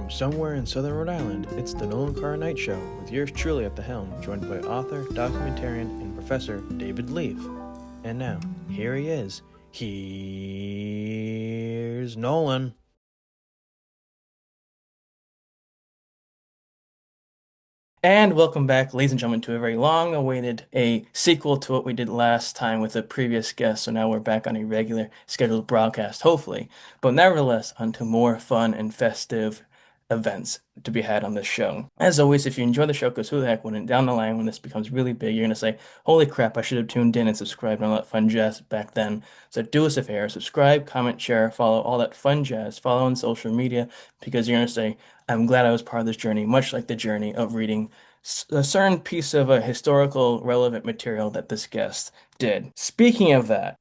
From somewhere in southern Rhode Island, it's the Nolan Carr Night Show with yours truly at the helm, joined by author, documentarian, and professor David Leaf. And now, here he is. Here's Nolan. And welcome back, ladies and gentlemen, to a very long-awaited sequel to what we did last time with a previous guest. So now we're back on a regular scheduled broadcast, hopefully. But nevertheless, onto more fun and festive events to be had on this show. As always, if you enjoy the show, because who the heck wouldn't? Down the line, when this becomes really big, you're going to say, holy crap, I should have tuned in and subscribed and all that fun jazz back then. So do us a favor, subscribe, comment, share, follow all that fun jazz, follow on social media, because you're going to say, I'm glad I was part of this journey, much like the journey of reading a certain piece of a historical relevant material that this guest did. Speaking of that,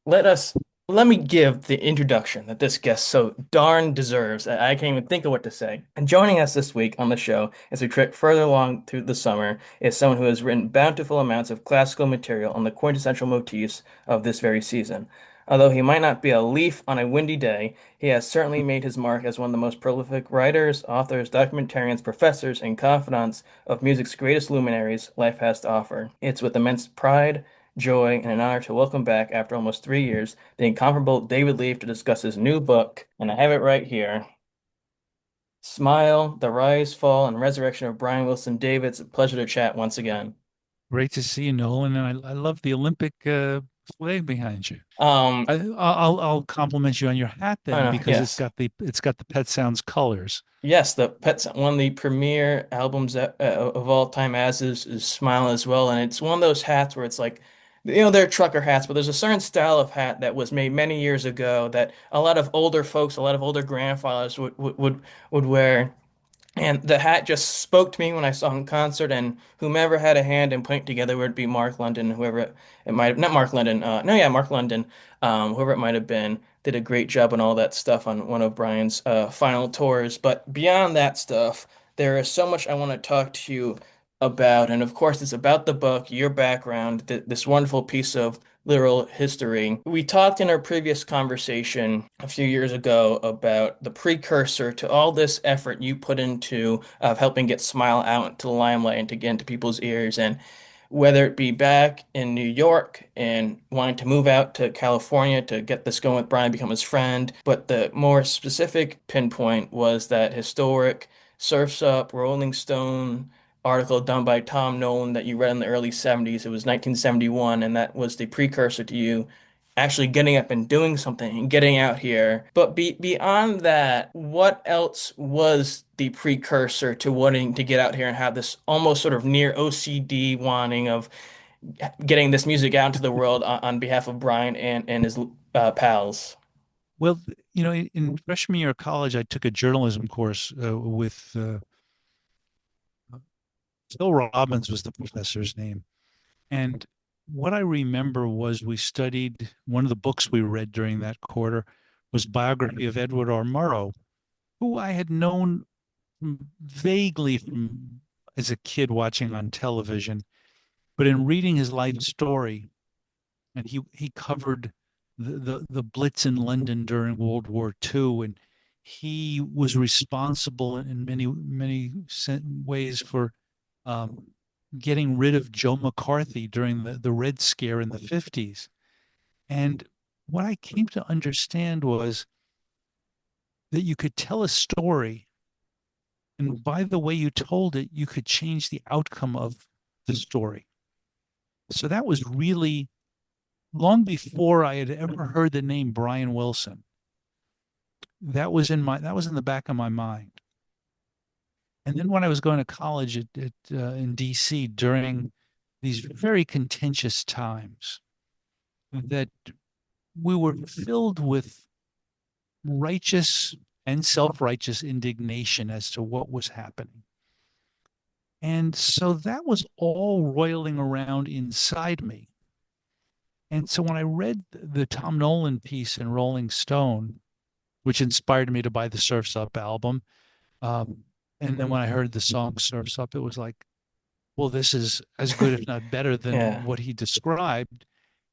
let me give the introduction that this guest so darn deserves. I can't even think of what to say. And joining us this week on the show as we trek further along through the summer is someone who has written bountiful amounts of classical material on the quintessential motifs of this very season. Although he might not be a leaf on a windy day, he has certainly made his mark as one of the most prolific writers, authors, documentarians, professors, and confidants of music's greatest luminaries life has to offer. It's with immense pride, joy, and an honor to welcome back, after almost 3 years, the incomparable David Leaf to discuss his new book, and I have it right here. Smile, The Rise, Fall, and Resurrection of Brian Wilson David. It's a pleasure to chat once again. Great to see you, Nolan, and I love the Olympic flag behind you. Um, I'll compliment you on your hat I then know, because yes. it's got the Pet Sounds colors. Yes, the Pets, one of the premier albums of all time, as is Smile as well. And it's one of those hats where it's like, they're trucker hats, but there's a certain style of hat that was made many years ago that a lot of older folks, a lot of older grandfathers would wear. And the hat just spoke to me when I saw him in concert, and whomever had a hand in putting it together, would it be Mark London, whoever it might have, not Mark London, no, yeah, Mark London, whoever it might have been, did a great job on all that stuff on one of Brian's final tours. But beyond that stuff, there is so much I want to talk to you about, and of course, it's about the book, your background, this wonderful piece of literal history. We talked in our previous conversation a few years ago about the precursor to all this effort you put into of helping get Smile out into the limelight and to get into people's ears. And whether it be back in New York and wanting to move out to California to get this going with Brian, become his friend, but the more specific pinpoint was that historic Surf's Up, Rolling Stone article done by Tom Nolan that you read in the early 70s. It was 1971, and that was the precursor to you actually getting up and doing something and getting out here. But beyond that, what else was the precursor to wanting to get out here and have this almost sort of near OCD wanting of getting this music out into the world on behalf of Brian and his pals? Well, in freshman year of college, I took a journalism course with Phil Robbins was the professor's name, and what I remember was we studied one of the books we read during that quarter was biography of Edward R. Murrow, who I had known vaguely from as a kid watching on television, but in reading his life story, and he covered the Blitz in London during World War II, and he was responsible in many ways for um, getting rid of Joe McCarthy during the Red Scare in the 50s. And what I came to understand was that you could tell a story, and by the way you told it, you could change the outcome of the story. So that was really long before I had ever heard the name Brian Wilson. That was in the back of my mind. And then when I was going to college in DC during these very contentious times, that we were filled with righteous and self-righteous indignation as to what was happening. And so that was all roiling around inside me. And so when I read the Tom Nolan piece in Rolling Stone, which inspired me to buy the Surf's Up album, and then when I heard the song Surf's Up, it was like, well, this is as good, if not better, than Yeah. what he described.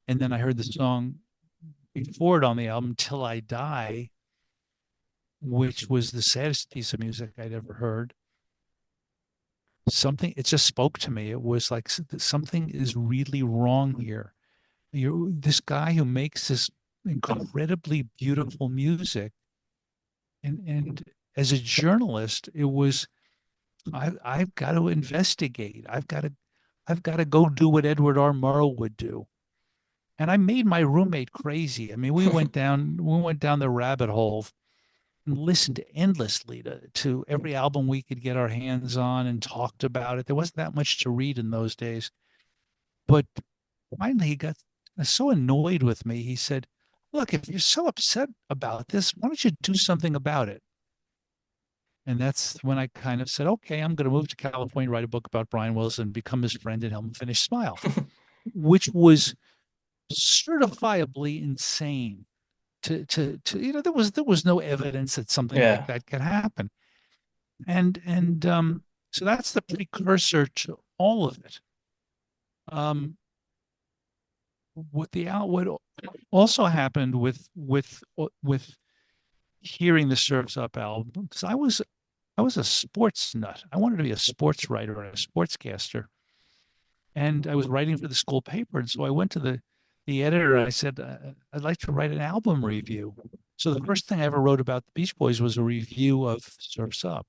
And then I heard the song before it on the album, Till I Die. which was the saddest piece of music I'd ever heard. It just spoke to me. It was like something is really wrong here. This guy who makes this incredibly beautiful music, and as a journalist, I've got to investigate. I've got to go do what Edward R. Murrow would do. And I made my roommate crazy. I mean, we went down the rabbit hole and listened endlessly to every album we could get our hands on and talked about it. There wasn't that much to read in those days. But finally, he got so annoyed with me. He said, "Look, if you're so upset about this, why don't you do something about it?" And that's when I kind of said, "Okay, I'm going to move to California, write a book about Brian Wilson, become his friend, and help him finish Smile," which was certifiably insane. There was no evidence that something like Yeah, that could happen. And so that's the precursor to all of it. What also happened with hearing the Surf's Up album, because I was a sports nut. I wanted to be a sports writer and a sportscaster, and I was writing for the school paper. And so I went to the editor. And I said, "I'd like to write an album review." So the first thing I ever wrote about the Beach Boys was a review of Surf's Up,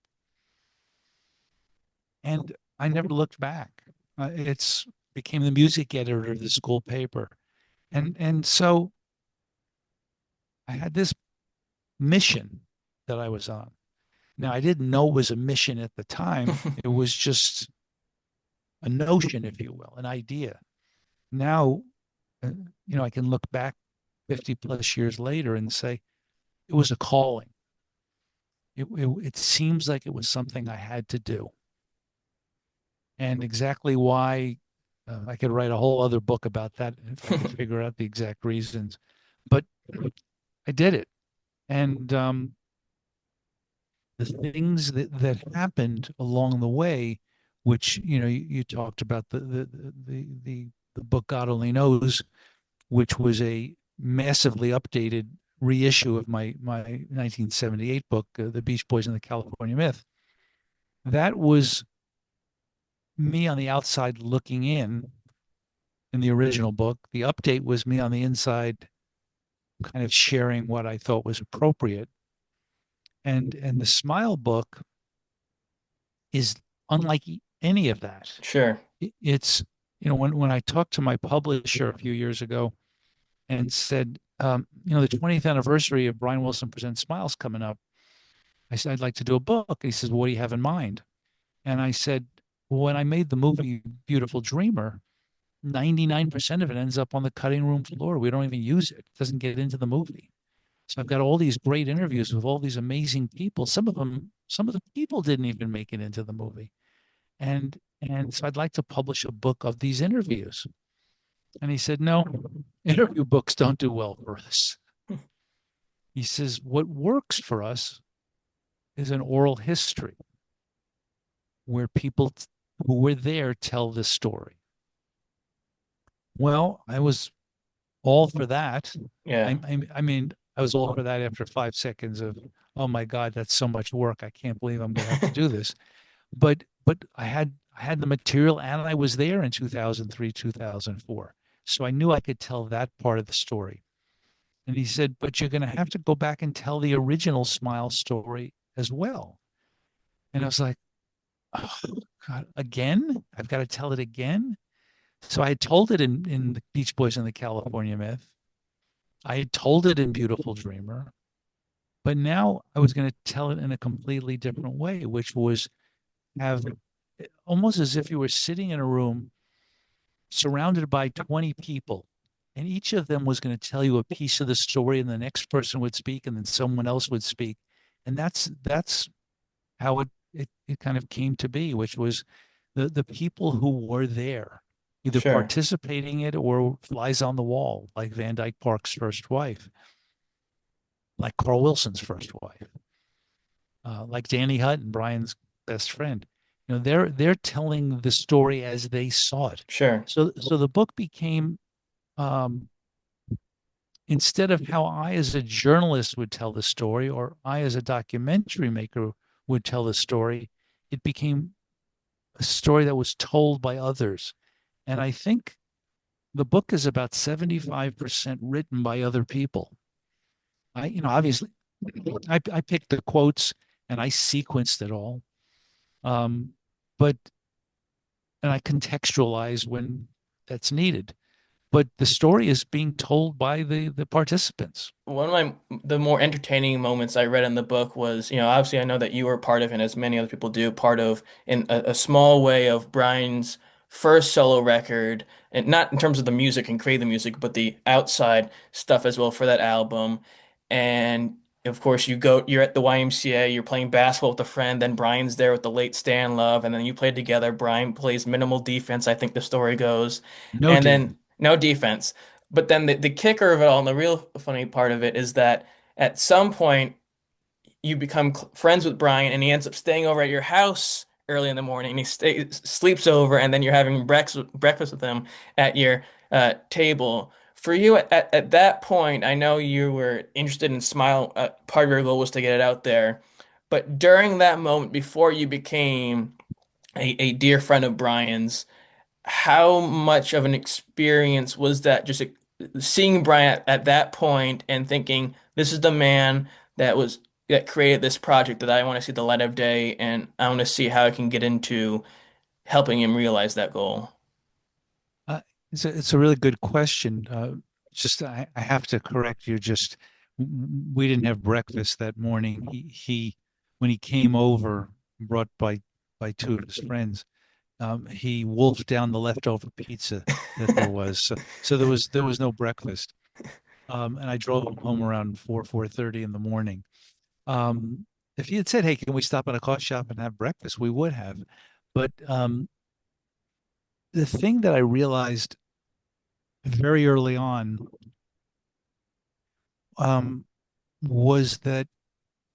and I never looked back. It's became the music editor of the school paper, and so I had this mission that I was on. Now I didn't know it was a mission at the time. It was just a notion, if you will, an idea. Now, uh, I can look back 50 plus years later and say it was a calling. It seems like it was something I had to do. And exactly why, I could write a whole other book about that if I could figure out the exact reasons. But I did it. And the things that happened along the way, which, you talked about the book God Only Knows, which was a massively updated reissue of my 1978 book, The Beach Boys and the California Myth. That was me on the outside looking in the original book. The update was me on the inside, kind of sharing what I thought was appropriate. And the Smile book is unlike any of that. sure. It's, when I talked to my publisher a few years ago and said, the 20th anniversary of Brian Wilson Presents Smiles coming up. I said, I'd like to do a book. He says, well, what do you have in mind? And I said, well, when I made the movie Beautiful Dreamer, 99% of it ends up on the cutting room floor. We don't even use it. It doesn't get into the movie. So I've got all these great interviews with all these amazing people. Some of the people didn't even make it into the movie. And so I'd like to publish a book of these interviews. And he said, no, interview books don't do well for us. He says, what works for us is an oral history where people who were there tell the story. Well, I was all for that. Yeah, I mean, I was all for that after 5 seconds of, oh my God, that's so much work. I can't believe I'm going to have to do this. But I had the material, and I was there in 2003, 2004. So I knew I could tell that part of the story. And he said, but you're going to have to go back and tell the original Smile story as well. And I was like, oh, God, again? I've got to tell it again? So I had told it in the Beach Boys and the California Myth. I had told it in Beautiful Dreamer. But now I was going to tell it in a completely different way, which was have almost as if you were sitting in a room surrounded by 20 people, and each of them was going to tell you a piece of the story, and the next person would speak, and then someone else would speak. And that's how it kind of came to be, which was the people who were there, either sure. participating in it or flies on the wall, like Van Dyke Park's first wife, like Carl Wilson's first wife, like Danny Hutton, Brian's best friend. They're telling the story as they saw it. Sure. So the book became, um, instead of how I, as a journalist, would tell the story, or I, as a documentary maker, would tell the story, it became a story that was told by others. And I think the book is about 75% written by other people. Obviously, I picked the quotes and I sequenced it all. Um, but, and I contextualize when that's needed. But the story is being told by the participants. One of the more entertaining moments I read in the book was, obviously I know that you were part of, and as many other people do, part of in a small way of Brian's first solo record, and not in terms of the music and creating the music, but the outside stuff as well for that album. And of course, you're at the YMCA, you're playing basketball with a friend, then Brian's there with the late Stan Love, and then you play together. Brian plays minimal defense, I think the story goes, No and defense. then no defense. But then the kicker of it all, and the real funny part of it, is that at some point you become friends with Brian, and he ends up staying over at your house early in the morning. And sleeps over, and then you're having breakfast with him at your table. For you at that point, I know you were interested in Smile. Part of your goal was to get it out there. But during that moment, before you became a dear friend of Brian's, how much of an experience was that just seeing Brian at that point and thinking, this is the man that created this project that I want to see the light of day, and I want to see how I can get into helping him realize that goal. Uh, it's a really good question. Just I have to correct you. Just we didn't have breakfast that morning. He when he came over, brought by two of his friends, he wolfed down the leftover pizza that there was. So there was no breakfast. And I drove him home around 4:30 in the morning. Um, if he had said, "Hey, can we stop at a coffee shop and have breakfast?" we would have. But the thing that I realized very early on um, was that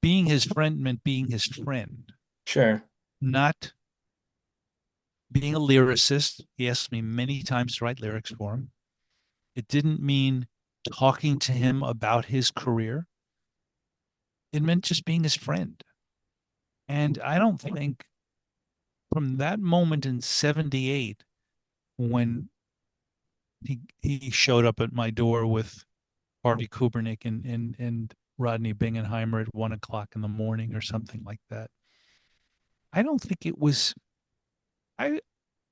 being his friend meant being his friend, Sure. not being a lyricist. He asked me many times to write lyrics for him. It didn't mean talking to him about his career. It meant just being his friend. And I don't think from that moment in 78, when he showed up at my door with Harvey Kubernick and Rodney Bingenheimer at 1 o'clock in the morning or something like that. I don't think it was I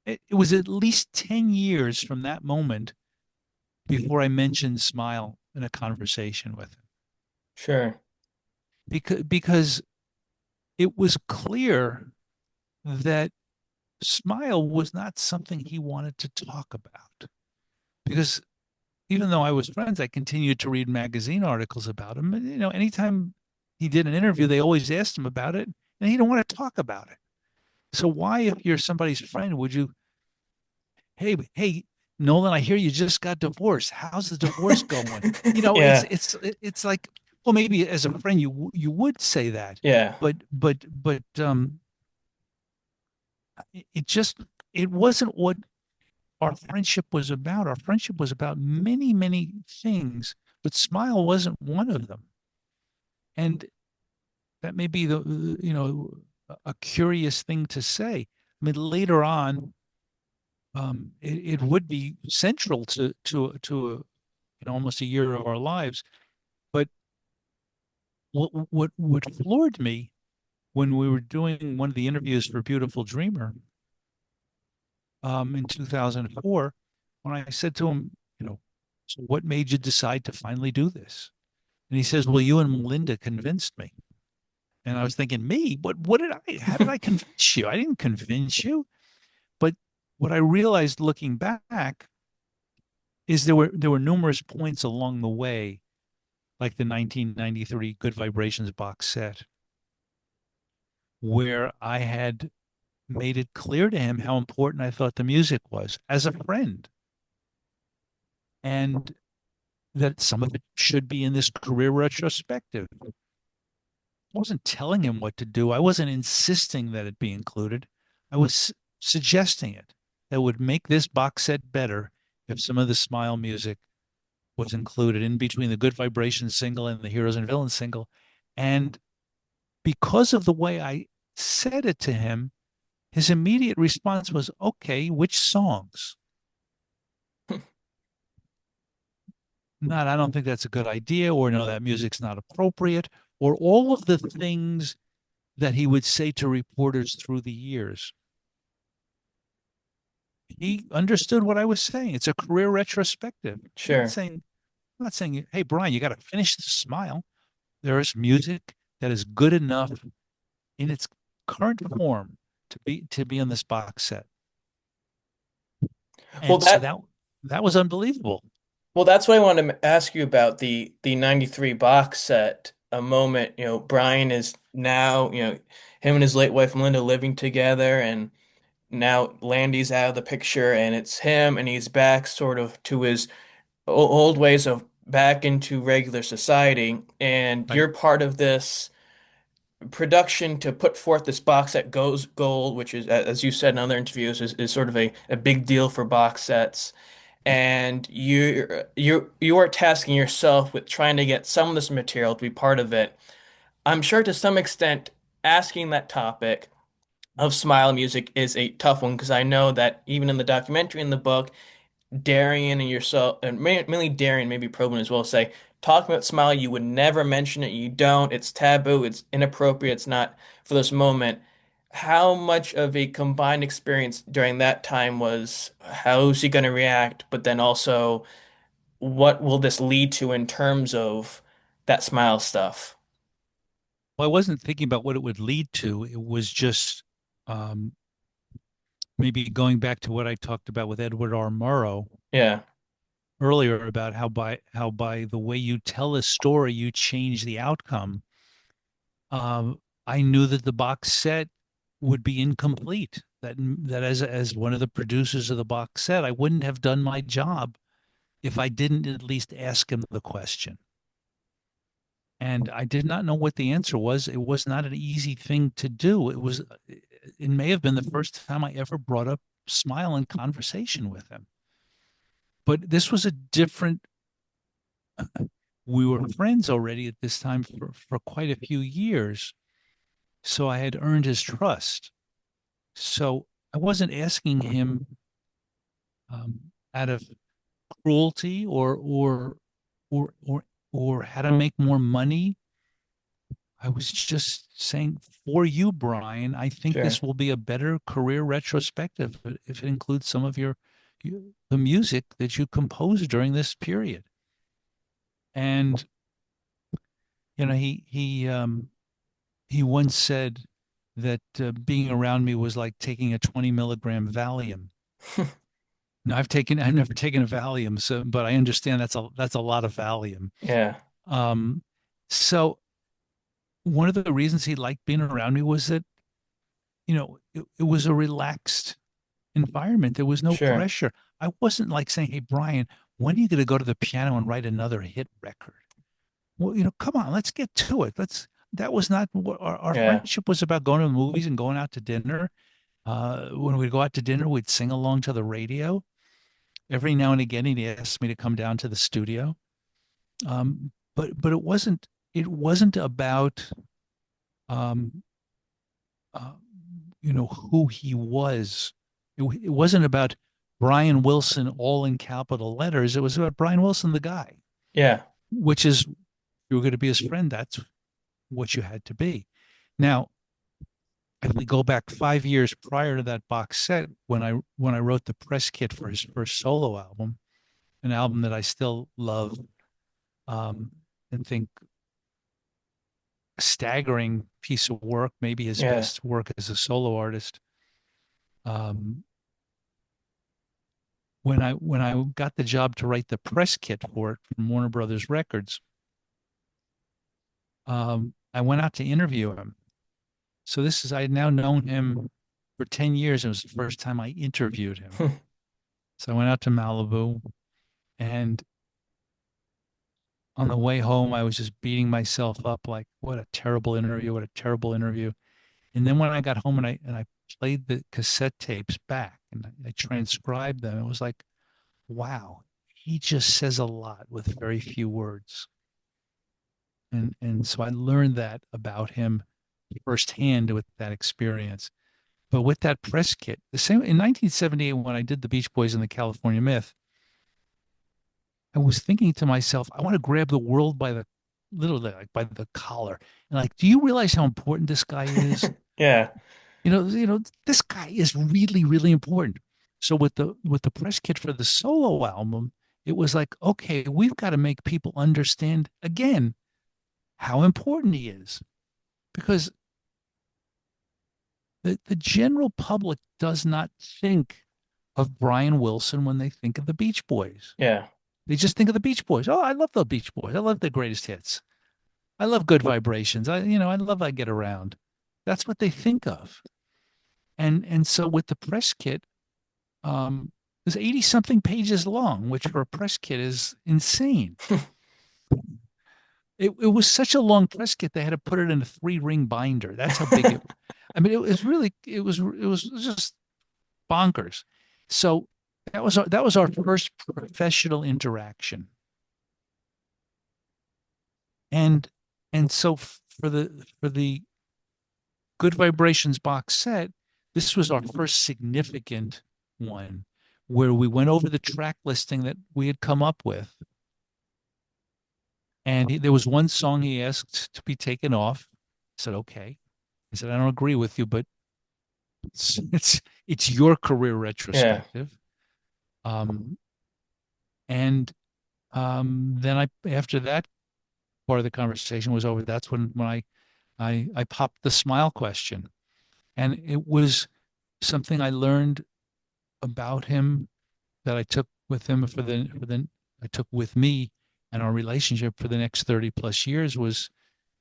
it was at least 10 years from that moment before I mentioned Smile in a conversation with him. Sure. Because it was clear that Smile was not something he wanted to talk about. Because even though I was friends, I continued to read magazine articles about him. And, anytime he did an interview, they always asked him about it, and he didn't want to talk about it. So why, if you're somebody's friend, would you, hey, Nolan, I hear you just got divorced. How's the divorce going? It's Yeah. it's like, well, maybe as a friend you would say that, Yeah. but it just it wasn't what our friendship was about. Our friendship was about many, many things, but Smile wasn't one of them. And that may be a curious thing to say. I mean, later on, it would be central to almost a year of our lives. But what floored me when we were doing one of the interviews for Beautiful Dreamer in 2004, when I said to him, so what made you decide to finally do this? And he says, well, you and Melinda convinced me. And I was thinking, me? How did I convince you? I didn't convince you. But what I realized looking back is there were numerous points along the way, like the 1993 Good Vibrations box set, where I had made it clear to him how important I thought the music was as a friend. And that some of it should be in this career retrospective. I wasn't telling him what to do. I wasn't insisting that it be included. I was suggesting it that would make this box set better if some of the Smile music was included in between the Good Vibrations single and the Heroes and Villains single. And because of the way I said it to him, his immediate response was, okay, which songs? Not, I don't think that's a good idea, or no, that music's not appropriate, or all of the things that he would say to reporters through the years. He understood what I was saying. It's a career retrospective. Sure. I'm not saying, hey, Brian, you got to finish the smile. There is music that is good enough in its current form to be on this box set. Well, And so that was unbelievable. that's what I wanted to ask you about the 93 box set. A moment, Brian is now, him and his late wife Melinda living together, and now Landy's out of the picture, and it's him, and he's back sort of to his old ways of back into regular society, and Right. you're part of this production to put forth this box set goes gold, which is, as you said in other interviews, is sort of a big deal for box sets. And you are tasking yourself with trying to get some of this material to be part of it. I'm sure to some extent asking that topic of smile music is a tough one because I know that even in the documentary in the book, Darian and yourself, and mainly Darian, maybe Probin as well, say, talking about Smiley, you would never mention it. You don't. It's taboo. It's inappropriate. It's not for this moment. How much of a combined experience during that time was how's he going to react, but then also what will this lead to in terms of that smile stuff? Well, I wasn't thinking about what it would lead to. It was just um, maybe going back to what I talked about with Edward R. Murrow Yeah, earlier about how by the way you tell a story, you change the outcome. I knew that the box set would be incomplete. That as one of the producers of the box set, I wouldn't have done my job if I didn't at least ask him the question. And I did not know what the answer was. It was not an easy thing to do. It may have been the first time I ever brought up Smile in conversation with him. But this was a different, we were friends already at this time for quite a few years. So I had earned his trust. So I wasn't asking him out of cruelty or or how to make more money. I was just saying, for you, Brian, I think sure. this will be a better career retrospective if it includes some of the music that you composed during this period. And he once said that being around me was like taking a 20 milligram Valium. Now I've never taken a Valium, so but I understand that's a lot of Valium. Yeah, Um, so one of the reasons he liked being around me was that it was a relaxed environment. There was no sure. pressure. I wasn't like saying, "Hey, Brian, when are you going to go to the piano and write another hit record?" Well, come on, let's get to it. That was not what our Yeah, friendship was about, going to the movies and going out to dinner. When we'd go out to dinner, we'd sing along to the radio. Every now and again, he'd ask me to come down to the studio. But it wasn't about um, uh, who he was. It wasn't about Brian Wilson all in capital letters. It was about Brian Wilson, the guy, yeah, which is, you were going to be his friend. That's what you had to be. Now, if we go back 5 years prior to that box set, when I wrote the press kit for his first solo album, an album that I still love, um, and think a staggering piece of work, maybe his yeah, best work as a solo artist. Um, when I got the job to write the press kit for it from Warner Brothers Records, I went out to interview him. So I had now known him for 10 years. It was the first time I interviewed him. So I went out to Malibu, and on the way home, I was just beating myself up like, what a terrible interview, what a terrible interview. And then when I got home and I played the cassette tapes back and I transcribed them, it was like, wow, he just says a lot with very few words. And so I learned that about him firsthand with that experience. But with that press kit, the same in 1978 when I did the Beach Boys and the California Myth, I was thinking to myself, I want to grab the world by the literally like by the collar and like, do you realize how important this guy is? Yeah. This guy is really, really important. So with the press kit for the solo album, it was like, okay, we've got to make people understand again how important he is because the general public does not think of Brian Wilson when they think of the Beach Boys. Yeah. They just think of the Beach Boys. Oh, I love the Beach Boys. I love the greatest hits. I love good vibrations. I love I get around. That's what they think of. And so with the press kit, it was 80 something pages long, which for a press kit is insane. It was such a long press kit they had to put it in a 3-ring binder. That's how big it. I mean, it was just bonkers. So that was our first professional interaction, and so for the Good Vibrations box set, this was our first significant one where we went over the track listing that we had come up with. And there was one song he asked to be taken off. I said, okay. I said, I don't agree with you, but it's your career Yeah. retrospective. Um, and then after that part of the conversation was over, that's when I popped the smile question. And it was something I learned about him that I took with him for the I took with me and our relationship for the next 30 plus years was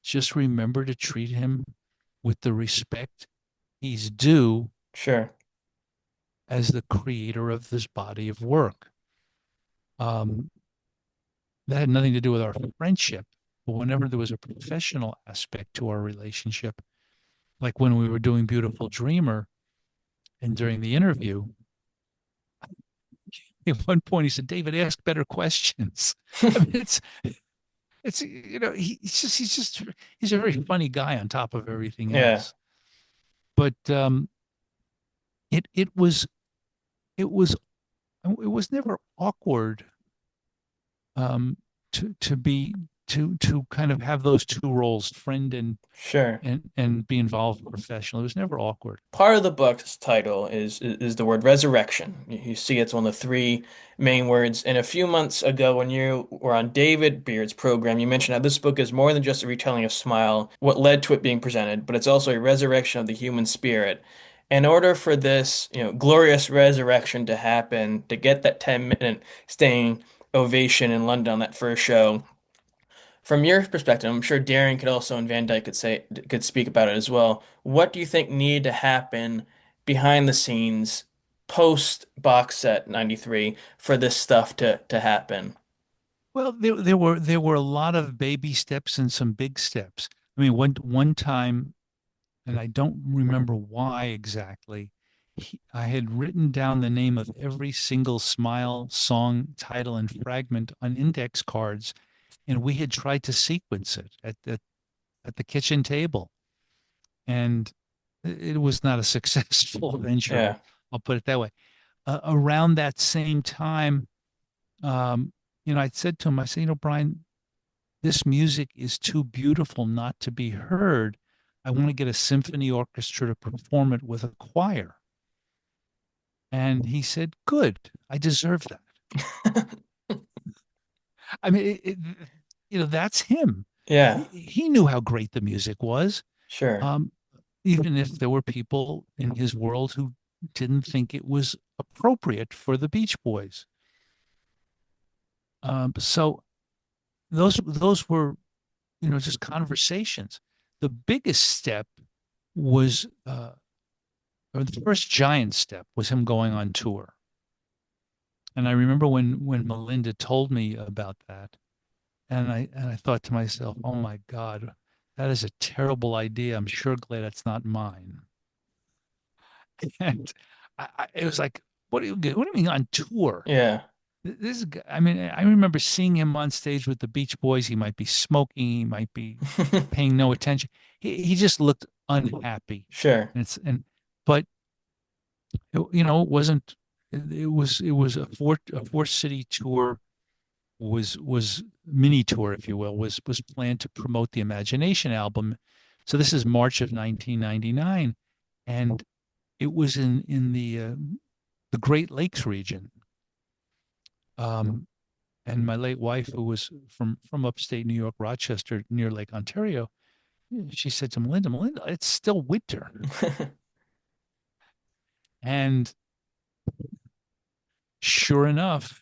just remember to treat him with the respect he's due Sure. as the creator of this body of work. Um, that had nothing to do with our friendship, but whenever there was a professional aspect to our relationship, like when we were doing Beautiful Dreamer and during the interview, at one point he said, David, ask better questions. I mean, it's he's a very funny guy on top of everything Yeah. else. But it was it was it was never awkward um to be to kind of have those two roles, friend Sure. and be involved professionally. It was never awkward. Part of the book's title is the word resurrection. You see it's one of the three main words. And a few months ago, when you were on David Beard's program, you mentioned how this book is more than just a retelling of Smile, what led to it being presented, but it's also a resurrection of the human spirit. In order for this, glorious resurrection to happen, to get that 10-minute staying ovation in London on that first show, from your perspective, I'm sure Darren could also and Van Dyke could speak about it as well. What do you think needed to happen behind the scenes post box set 93 for this stuff to happen? Well, there were a lot of baby steps and some big steps. I mean, one time, and I don't remember why exactly, I had written down the name of every single Smile song title and fragment on index cards, and we had tried to sequence it at the kitchen table, and it was not a successful venture. Yeah, I'll put it that way. Around that same time, um, I'd said to him, I said, Brian, this music is too beautiful not to be heard. I want to get a symphony orchestra to perform it with a choir. And he said, good, I deserve that. I mean, that's him. yeah, He knew how great the music was. sure. Um, Even if there were people in his world who didn't think it was appropriate for the Beach Boys. So those were, just conversations. The biggest step was, or the first giant step was him going on tour. And I remember when Melinda told me about that, and I thought to myself, oh my God, that is a terrible idea. I'm sure glad it's not mine. And it was like, what do you mean on tour? Yeah, I mean, I remember seeing him on stage with the Beach Boys. He might be smoking, he might be paying no attention. He just looked unhappy. Sure. But it wasn't. It was a four city tour, was mini tour, if you will, was planned to promote the Imagination album. So this is March of 1999, and it was in the Great Lakes region. And my late wife, who was from upstate New York, Rochester, near Lake Ontario, she said to Melinda, it's still winter. And sure enough,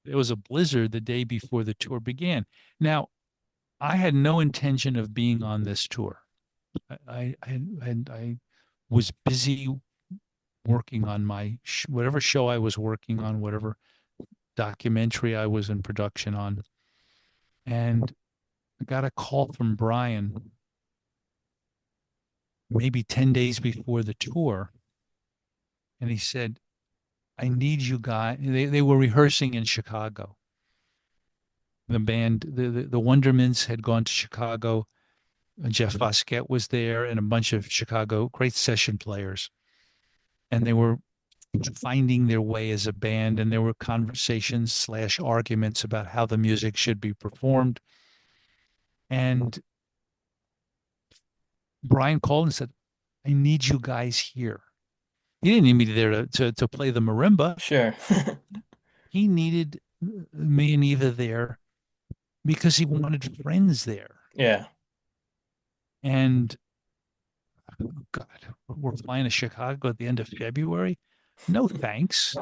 there was a blizzard the day before the tour began. Now, I had no intention of being on this tour. I was busy working on whatever show I was working on, whatever documentary I was in production on. And I got a call from Brian maybe 10 days before the tour. And he said, I need you guys. They were rehearsing in Chicago. The band, the Wonderments had gone to Chicago. Jeff Foskett was there and a bunch of Chicago great session players. And they were finding their way as a band. And there were conversations / arguments about how the music should be performed. And Brian called and said, I need you guys here. He didn't need me there to play the marimba. Sure. He needed me and Eva there because he wanted friends there. Yeah. And oh God, we're flying to Chicago at the end of February. No thanks.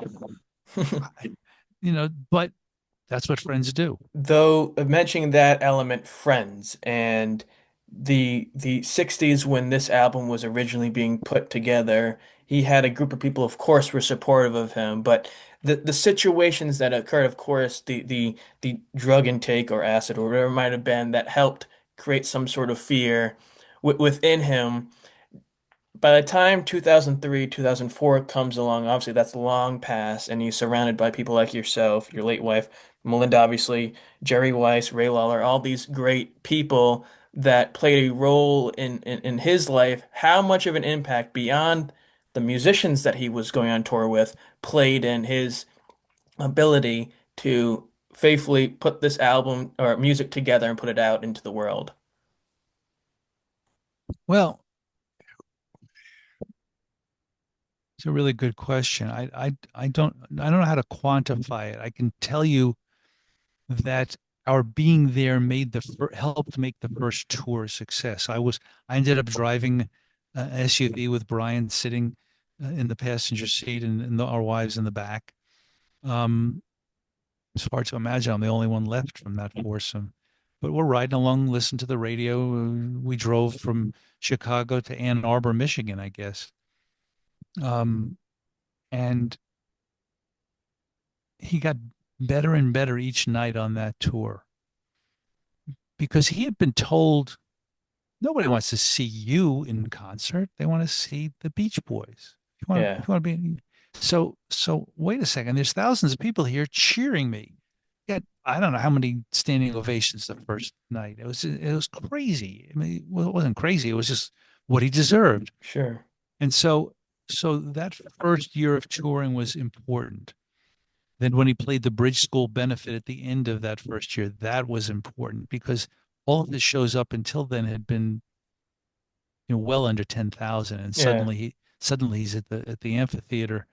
But that's what friends do. Though mentioning that element, Friends, and the 60s when this album was originally being put together, he had a group of people, of course, were supportive of him, but the situations that occurred, of course, the drug intake or acid or whatever it might have been that helped create some sort of fear within him. By the time 2003, 2004 comes along, obviously that's long past, and he's surrounded by people like yourself, your late wife, Melinda, obviously, Jerry Weiss, Ray Lawler, all these great people that played a role in his life. How much of an impact beyond the musicians that he was going on tour with played in his ability to faithfully put this album or music together and put it out into the world? Well, it's a really good question. I don't know how to quantify it. I can tell you that our being there helped make the first tour a success. I ended up driving an SUV with Brian sitting in the passenger seat and our wives in the back. It's hard to imagine I'm the only one left from that foursome. But we're riding along, listening to the radio. We drove from Chicago to Ann Arbor, Michigan, I guess. And he got better and better each night on that tour because he had been told nobody wants to see you in concert. They want to see the Beach Boys. Yeah. If you want to be so wait a second. There's thousands of people here cheering me. Got I don't know how many standing ovations the first night. It was crazy. I mean, well, it wasn't crazy. It was just what he deserved. Sure. And so that first year of touring was important. Then when he played the Bridge School benefit at the end of that first year, that was important because all of his shows up until then had been, well under 10,000, and Yeah. suddenly he's at the amphitheater.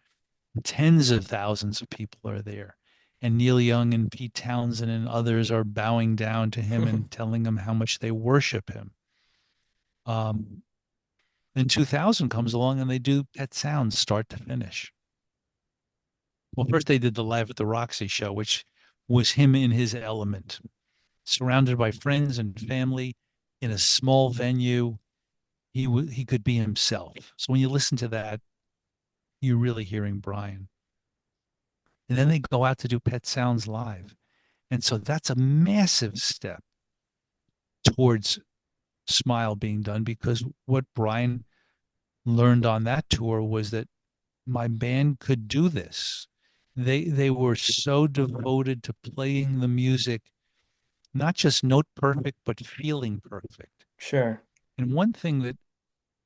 Tens of thousands of people are there, and Neil Young and Pete Townsend and others are bowing down to him and telling him how much they worship him. Then 2000 comes along and they do Pet Sounds start to finish. Well, first they did the Live at the Roxy show, which was him in his element, surrounded by friends and family in a small venue. He could be himself. So when you listen to that, you're really hearing Brian. And then they go out to do Pet Sounds Live. And so that's a massive step towards Smile being done because what Brian learned on that tour was that my band could do this. They were so devoted to playing the music, not just note perfect, but feeling perfect. Sure. And one thing that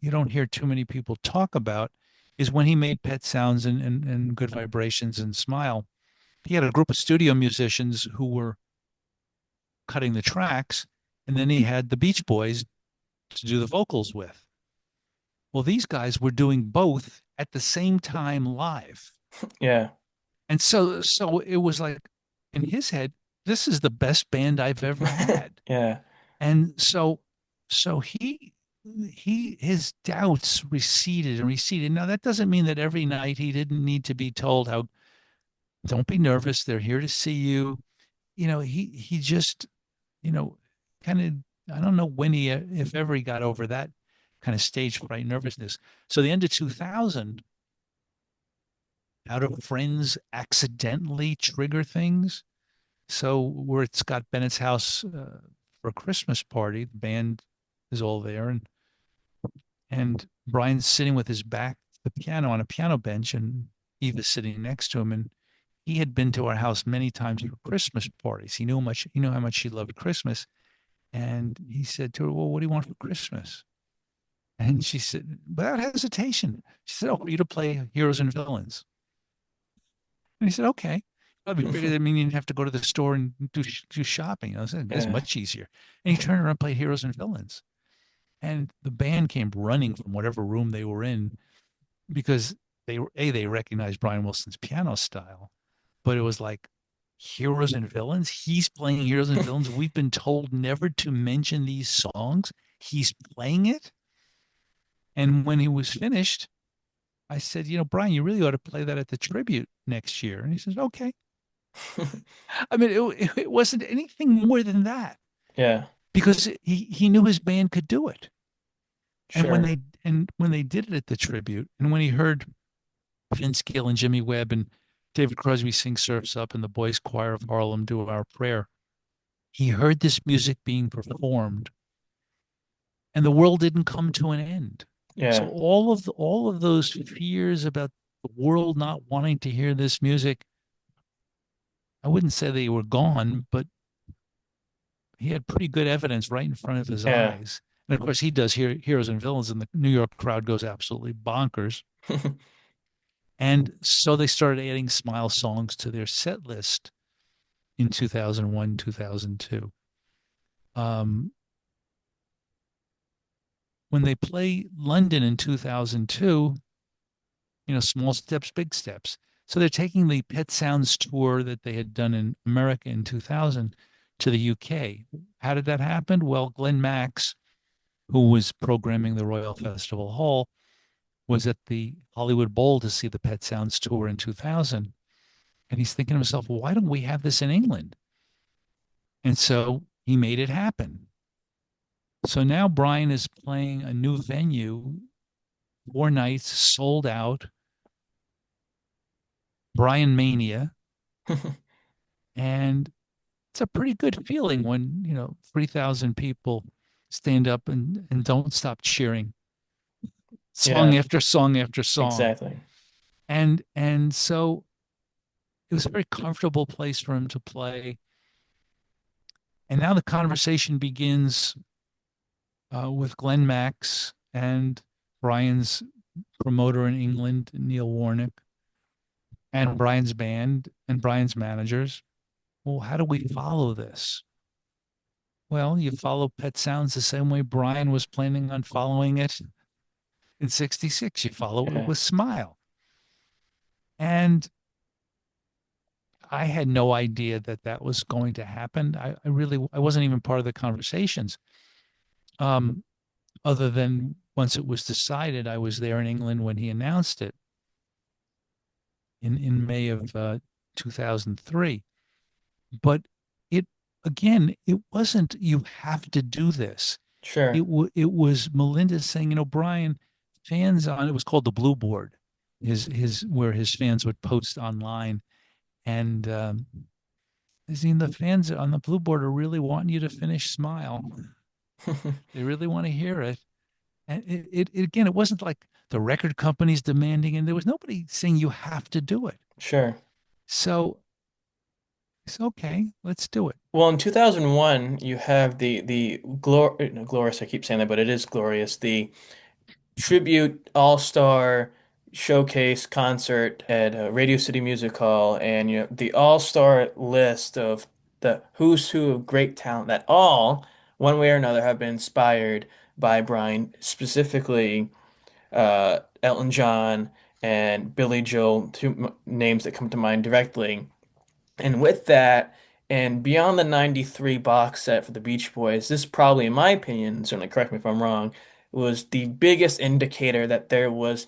you don't hear too many people talk about is when he made Pet Sounds and Good Vibrations and Smile, he had a group of studio musicians who were cutting the tracks, and then he had the Beach Boys to do the vocals with. Well, these guys were doing both at the same time live. Yeah. And so it was like in his head, this is the best band I've ever had. Yeah. And so he his doubts receded and receded. Now that doesn't mean that every night he didn't need to be told how don't be nervous, they're here to see you. He just, you know, kind of I don't know when he if ever he got over that kind of stage fright nervousness. So the end of 2000, how do friends accidentally trigger things? So we're at Scott Bennett's house for a Christmas party. The band is all there, and Brian's sitting with his back to the piano on a piano bench, and Eva's sitting next to him. And he had been to our house many times for Christmas parties. He knew how much she loved Christmas. And he said to her, "Well, what do you want for Christmas?" And she said, without hesitation, she said, "Oh, for you to play Heroes and Villains." And he said, "Okay." Probably figured that mean you didn't have to go to the store and do shopping. I said, "That's Yeah. much easier." And he turned around and played Heroes and Villains. And the band came running from whatever room they were in because they recognized Brian Wilson's piano style, but it was like Heroes and Villains. He's playing Heroes and Villains. We've been told never to mention these songs. He's playing it. And when he was finished, I said, "Brian, you really ought to play that at the tribute next year." And he says, "Okay." I mean, it wasn't anything more than that Yeah. because he knew his band could do it. And when Sure. they did it at the tribute, and when he heard Vince Gill and Jimmy Webb and David Crosby sing Surf's Up and the Boys Choir of Harlem do Our Prayer, he heard this music being performed, and the world didn't come to an end. So Yeah. all of those fears about the world not wanting to hear this music, I wouldn't say they were gone, but he had pretty good evidence right in front of his Yeah. eyes. And of course, he does Heroes and Villains, and the New York crowd goes absolutely bonkers. And so they started adding Smile songs to their set list in 2001, 2002. Um, when they play London in 2002, small steps, big steps. So they're taking the Pet Sounds tour that they had done in America in 2000 to the UK. How did that happen? Well, Glenn Max, who was programming the Royal Festival Hall, was at the Hollywood Bowl to see the Pet Sounds tour in 2000. And he's thinking to himself, well, why don't we have this in England? And so he made it happen. So now Brian is playing a new venue, 4 nights, sold out, Brian Mania. And it's a pretty good feeling when, 3,000 people stand up and don't stop cheering song Yeah. after song after song. Exactly. And so it was a very comfortable place for him to play. And now the conversation begins with Glenn Max and Brian's promoter in England, Neil Warnock, and Brian's band and Brian's managers. Well, how do we follow this? Well, you follow Pet Sounds the same way Brian was planning on following it in 66. You follow it Yeah. with Smile. And I had no idea that that was going to happen. I wasn't even part of the conversations. Other than once it was decided, I was there in England when he announced it in May of 2003. But it again, it wasn't you have to do this. Sure. It was Melinda saying, Brian, fans on it was called the Blue Board, his where his fans would post online, and the fans on the Blue Board are really wanting you to finish Smile. They really want to hear it. And it again, it wasn't like the record companies demanding, and there was nobody saying you have to do it. Sure. So it's okay, let's do it. Well, in 2001, you have the no, glorious. I keep saying that, but it is glorious. The tribute all-star showcase concert at Radio City Music Hall, and you know the all-star list of the who's who of great talent that all, one way or another, have been inspired by Brian, specifically Elton John and Billy Joel, two names that come to mind directly. And with that, and beyond the 93 box set for the Beach Boys, this probably, in my opinion, certainly correct me if I'm wrong, was the biggest indicator that there was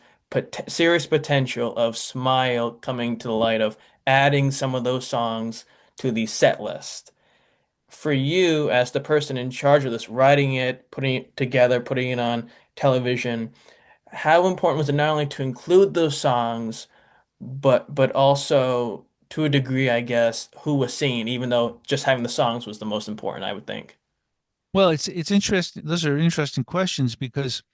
serious potential of Smile coming to the light, of adding some of those songs to the set list. For you, as the person in charge of this, writing it, putting it together, putting it on television, how important was it not only to include those songs, but also to a degree, I guess, who was singing, even though just having the songs was the most important, I would think. Well, it's interesting. Those are interesting questions because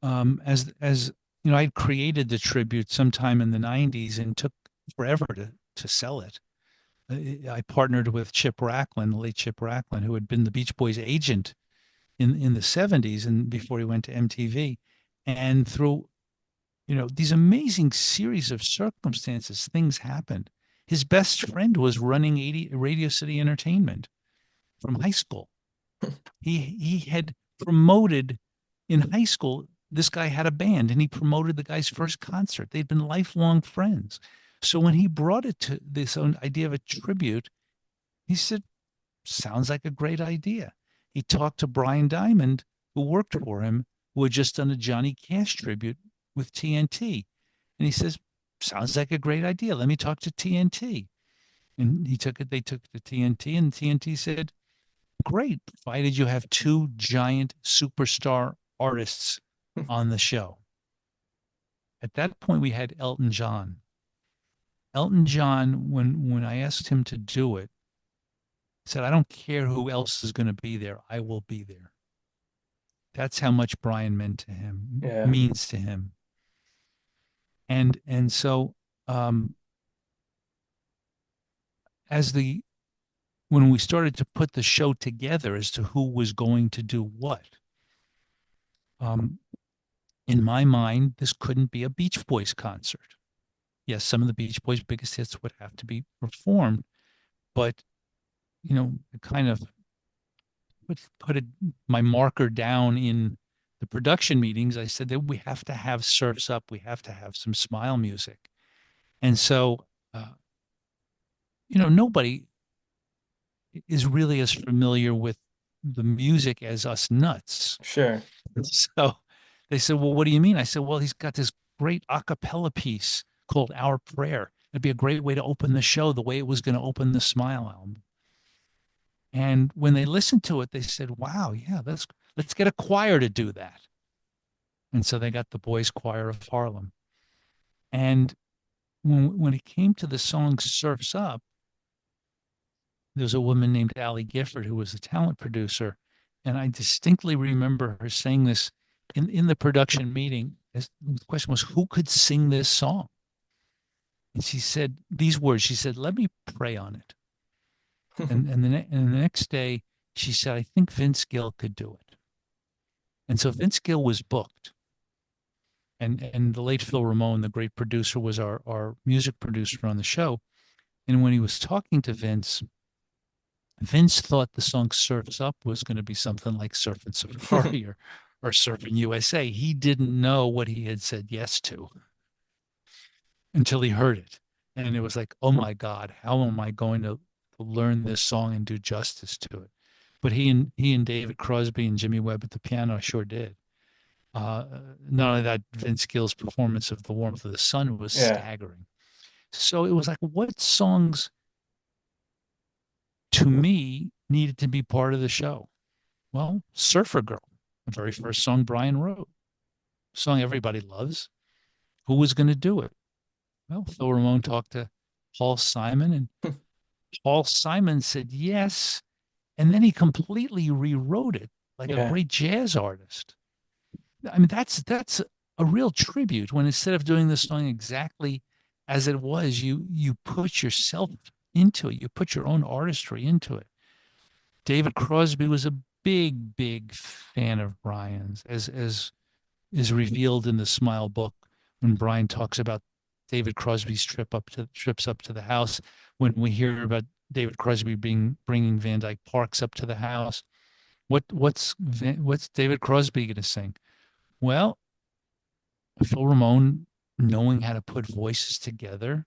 as you know, I created the tribute sometime in the 90s and took forever to sell it. I partnered with Chip Racklin, the late Chip Racklin, who had been the Beach Boys agent in the 70s and before he went to MTV. And through, you know, these amazing series of circumstances, things happened. His best friend was running Radio City Entertainment from high school. He had promoted in high school. This guy had a band and he promoted the guy's first concert. They'd been lifelong friends. So when he brought it to this own idea of a tribute, he said, sounds like a great idea. He talked to Brian Diamond, who worked for him, who had just done a Johnny Cash tribute with TNT. And he says, sounds like a great idea. Let me talk to TNT. And they took it to TNT, and TNT said, great, provided you have two giant superstar artists on the show. At that point, we had Elton John. Elton John, when I asked him to do it, said, I don't care who else is going to be there. I will be there. That's how much Brian meant to him, Yeah, means to him. And so as the when we started to put the show together as to who was going to do what, in my mind, this couldn't be a Beach Boys concert. Yes, some of the Beach Boys' biggest hits would have to be performed, but you know, kind of my marker down in the production meetings. I said that we have to have Surfs Up, we have to have some Smile music, and so you know, nobody is really as familiar with the music as us nuts. sure. So they said, well, what do you mean? I said, well, he's got this great a cappella piece called Our Prayer. It'd be a great way to open the show, the way it was going to open the Smile album. And when they listened to it, they said, wow, yeah, let's get a choir to do that. And so they got the Boys Choir of Harlem. And when it came to the song Surfs Up, there was a woman named Allie Gifford who was the talent producer. And I distinctly remember her saying this in the production meeting. The question was, who could sing this song? And she said these words. She said, let me pray on it. And the next day, she said, I think Vince Gill could do it. And so Vince Gill was booked. And the late Phil Ramone, the great producer, was our music producer on the show. And when he was talking to Vince thought the song Surfs Up was going to be something like Surfing Safari or Surfing USA. He didn't know what he had said yes to until he heard it. And it was like, oh my God, how am I going to learn this song and do justice to it? But he and David Crosby and Jimmy Webb at the piano sure did. Not only that, Vince Gill's performance of The Warmth of the Sun was Yeah, staggering. So it was like, what songs to me needed to be part of the show? Well, Surfer Girl, the very first song Brian wrote, a song everybody loves. Who was going to do it? Well, Phil Ramone talked to Paul Simon, and Paul Simon said yes. And then he completely rewrote it like a yeah, great jazz artist. I mean, that's a real tribute when instead of doing the song exactly as it was, you put yourself into it. You put your own artistry into it. David Crosby was a big fan of Brian's, as is revealed in the Smile book when Brian talks about David Crosby's trips up to the house. When we hear about David Crosby bringing Van Dyke Parks up to the house, what's David Crosby going to sing? Well, Phil Ramone, knowing how to put voices together,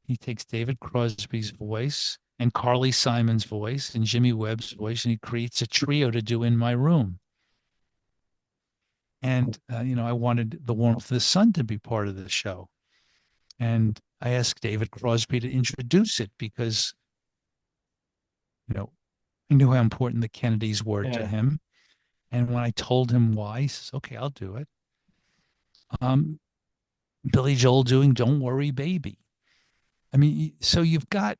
he takes David Crosby's voice and Carly Simon's voice and Jimmy Webb's voice, and he creates a trio to do In My Room. And, I wanted The Warmth of the Sun to be part of the show. And I asked David Crosby to introduce it because, I knew how important the Kennedys were to Yeah. him. And when I told him why, he says, okay, I'll do it. Billy Joel doing Don't Worry, Baby. I mean, so you've got,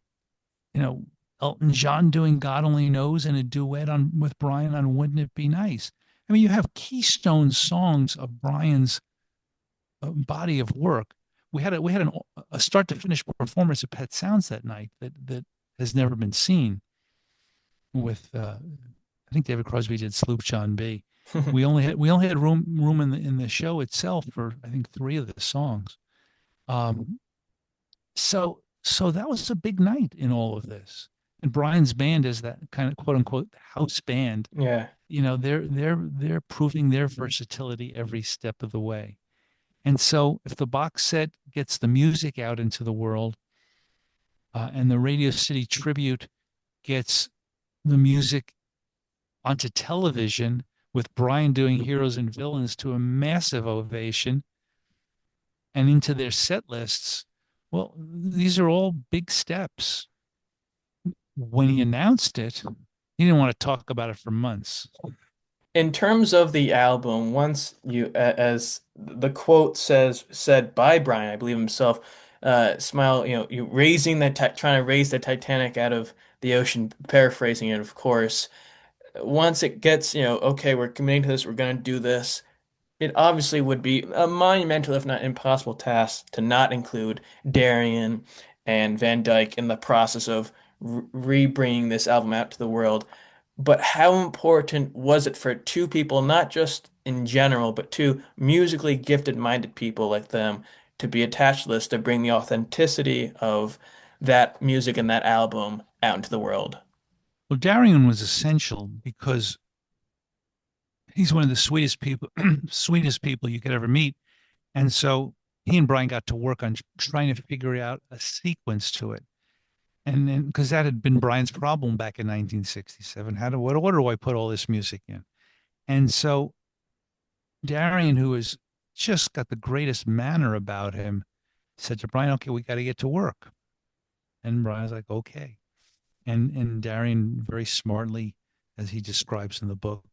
Elton John doing God Only Knows and a duet with Brian on Wouldn't It Be Nice? I mean, you have keystone songs of Brian's body of work. We had a start to finish performance of Pet Sounds that night that has never been seen. With I think David Crosby did Sloop John B. We only had room in the show itself for I think 3 of the songs. So that was a big night in all of this. And Brian's band is that kind of quote unquote house band. Yeah. They're proving their versatility every step of the way. And so if the box set gets the music out into the world, and the Radio City Tribute gets the music onto television with Brian doing Heroes and Villains to a massive ovation and into their set lists, well, these are all big steps. When he announced it, he didn't want to talk about it for months. In terms of the album, once as the quote said by Brian, I believe himself, smile, you raising trying to raise the Titanic out of the ocean, paraphrasing it, of course. Once it gets, okay, we're committing to this, we're going to do this. It obviously would be a monumental, if not impossible, task to not include Darian and Van Dyke in the process of re-bringing this album out to the world. But how important was it for two people, not just in general, but two musically gifted-minded people like them, to be attached to this, to bring the authenticity of that music and that album out into the world? Well, Darian was essential because he's one of the sweetest people you could ever meet. And so he and Brian got to work on trying to figure out a sequence to it. And then, because that had been Brian's problem back in 1967, what order do I put all this music in? And so Darian, who has just got the greatest manner about him, said to Brian, okay, we got to get to work. And Brian's like, okay. And Darian very smartly, as he describes in the book,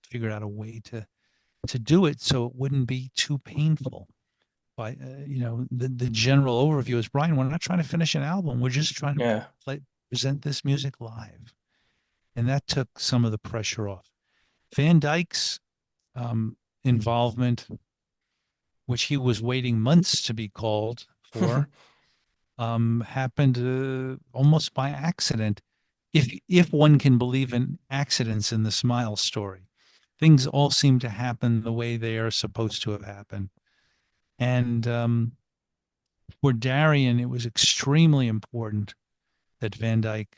figured out a way to do it so it wouldn't be too painful. By the general overview is, Brian, we're not trying to finish an album. We're just trying to present this music live. And that took some of the pressure off. Van Dyke's involvement, which he was waiting months to be called for, happened almost by accident, if one can believe in accidents in the Smile story. Things all seem to happen the way they are supposed to have happened. And for Darian, it was extremely important that Van Dyke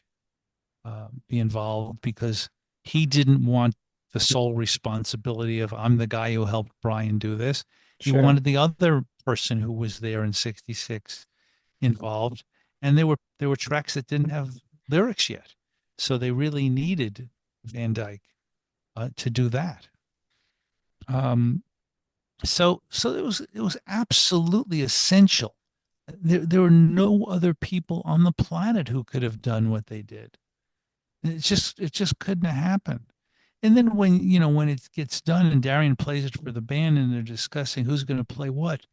be involved because he didn't want the sole responsibility of, I'm the guy who helped Brian do this. He Sure. wanted the other person who was there in 66 involved. And there were tracks that didn't have lyrics yet. So they really needed Van Dyke to do that. So it was absolutely essential. There were no other people on the planet who could have done what they did. It just couldn't have happened. And then when it gets done and Darian plays it for the band and they're discussing who's going to play what,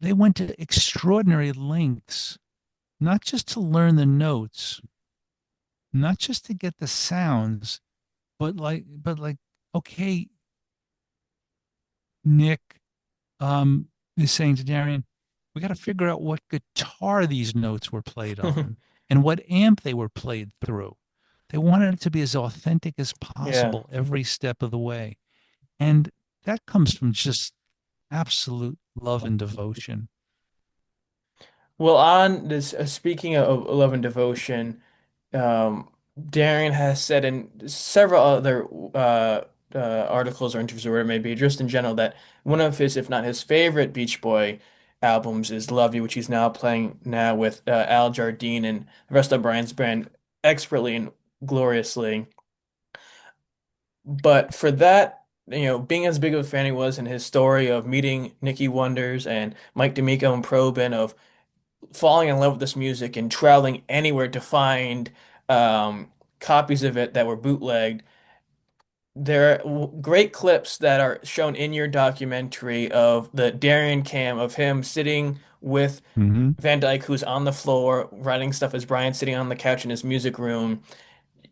they went to extraordinary lengths, not just to learn the notes, not just to get the sounds, but like, okay, Nick is saying to Darian, We got to figure out what guitar these notes were played on and what amp they were played through. They wanted it to be as authentic as Yeah. possible every step of the way. And that comes from just absolute love and devotion. Well, on this, speaking of love and devotion, um, Darian has said in several other articles or interviews or whatever it may be, just in general, that one of his, if not his favorite Beach Boy albums is "Love You," which he's now playing now with Al Jardine and the rest of Brian's band expertly and gloriously. But for that, being as big of a fan he was in his story of meeting Nicky Wonders and Mike D'Amico and Probin, of falling in love with this music and traveling anywhere to find copies of it that were bootlegged. There are great clips that are shown in your documentary of the Darien cam of him sitting with Hmm. Van Dyke, who's on the floor writing stuff as Brian's sitting on the couch in his music room.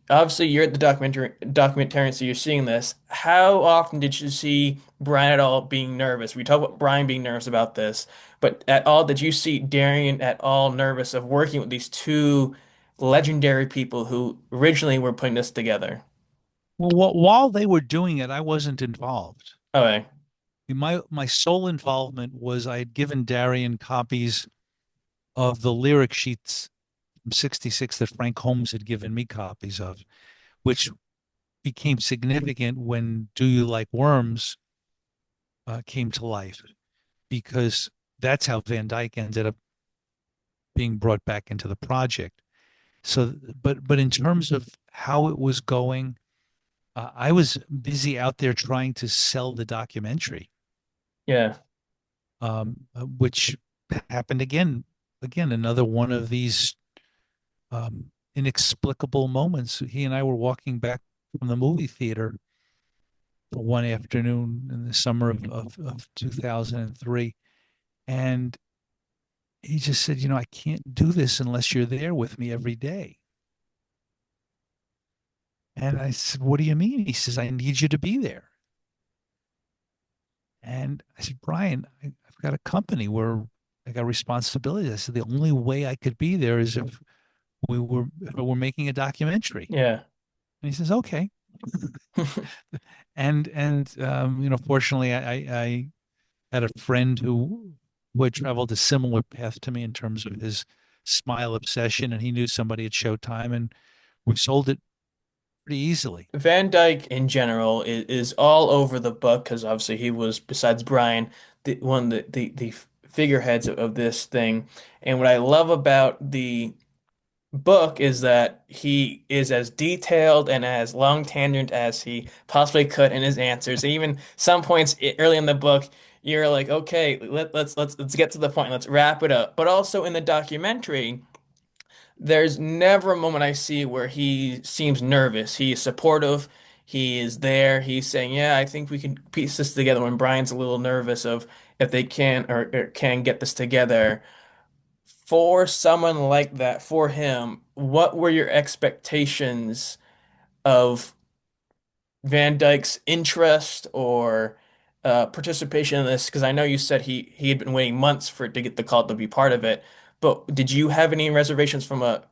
Obviously, you're at the documentarian, so you're seeing this. How often did you see Brian at all being nervous? We talk about Brian being nervous about this, but at all did you see Darian at all nervous of working with these two legendary people who originally were putting this together? Well, while they were doing it, I wasn't involved. Okay, My sole involvement was I had given Darian copies of the lyric sheets from '66 that Frank Holmes had given me copies of, which became significant when Do You Like Worms came to life, because that's how Van Dyke ended up being brought back into the project. So, but in terms of how it was going, I was busy out there trying to sell the documentary, yeah. which happened again, another one of these inexplicable moments. He and I were walking back from the movie theater one afternoon in the summer of 2003. And he just said, I can't do this unless you're there with me every day. And I said, what do you mean? He says, I need you to be there. And I said, Brian, I've got a company where I got responsibilities. I said, the only way I could be there is if we're making a documentary. Yeah. And he says, okay. And fortunately, I had a friend who had traveled a similar path to me in terms of his smile obsession, and he knew somebody at Showtime, and we sold it pretty easily. Van Dyke in general is all over the book because obviously he was, besides Brian, one of the figureheads of this thing. And what I love about the book is that he is as detailed and as long tenured as he possibly could in his answers. Even some points early in the book, you're like, okay, let's get to the point. Let's wrap it up. But also in the documentary, there's never a moment I see where he seems nervous. He is supportive. He is there. He's saying, "Yeah, I think we can piece this together." When Brian's a little nervous of if they can or can get this together. For someone like that, for him, what were your expectations of Van Dyke's interest or participation in this? Because I know you said he had been waiting months for it to get the call to be part of it. But did you have any reservations from a